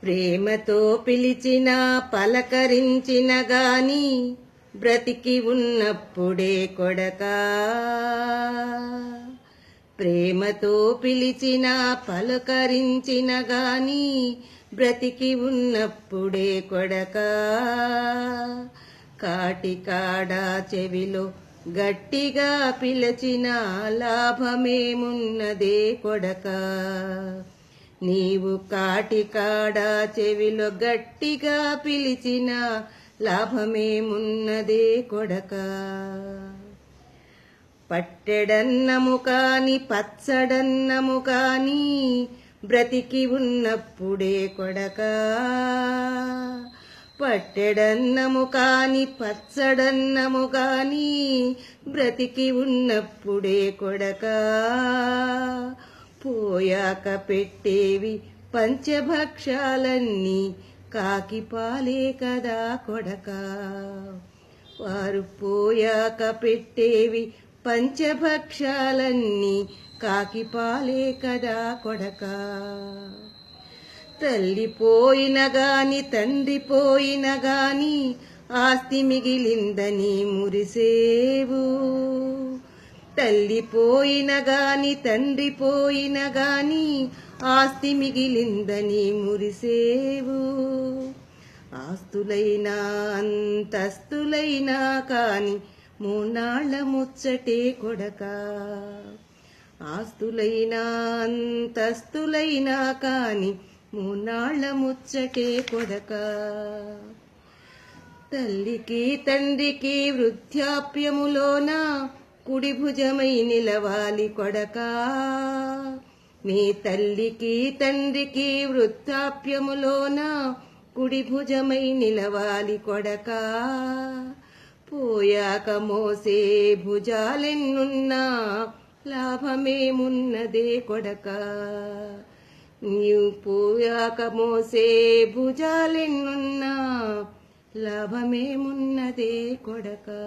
ప్రేమతో పిలిచిన పలకరించిన గాని బ్రతికి ఉన్నప్పుడే కొడకా. ప్రేమతో పిలిచిన పలకరించిన గాని బ్రతికి ఉన్నప్పుడే కొడకా. కాటికాడా చెవిలో గట్టిగా పిలిచిన లాభమేమున్నదే కొడకా. నీవు కాటికాడా చెవిలో గట్టిగా పిలిచిన లాభమేమున్నదే కొడకా. పట్టెడన్నము కాని పచ్చడన్నము కాని బ్రతికి ఉన్నప్పుడే కొడకా. పట్టెడన్నము కాని పచ్చడన్నము కాని బ్రతికి ఉన్నప్పుడే కొడకా. పోయాక పెట్టేవి పంచభక్షాలన్నీ కాకి పాలే కదా కొడకా. వారు పోయాక పెట్టేవి పంచభక్షాలన్నీ కాకి పాలే కదా కొడకా. తల్లి పోయిన గాని తండ్రి పోయిన గాని ఆస్తి మిగిలిందని మురిసేవు. తల్లి పోయిన గాని తండ్రి పోయిన గాని ఆస్తి మిగిలిందని మురిసేవు. ఆస్తులైనా అంతస్తులైనా కాని మూనాళ్ళ ముచ్చటే కొడకా. ఆస్తులైనా అంతస్తులైనా కాని మూనాళ్ళ ముచ్చటే కొడకా. తల్లికి తండ్రికి వృద్ధాప్యములోన కుడి భుజమై నిలవాలి కొడకా. మీ తల్లికి తండ్రికి వృద్ధాప్యములోన కుడి భుజమై నిలవాలి కొడకా. పోయాక మోసే భుజాలెన్నున్నా లాభమేమున్నదే కొడకా. నీవు పోయాక మోసే భుజాలెన్నున్నా లాభమేమున్నదే కొడకా.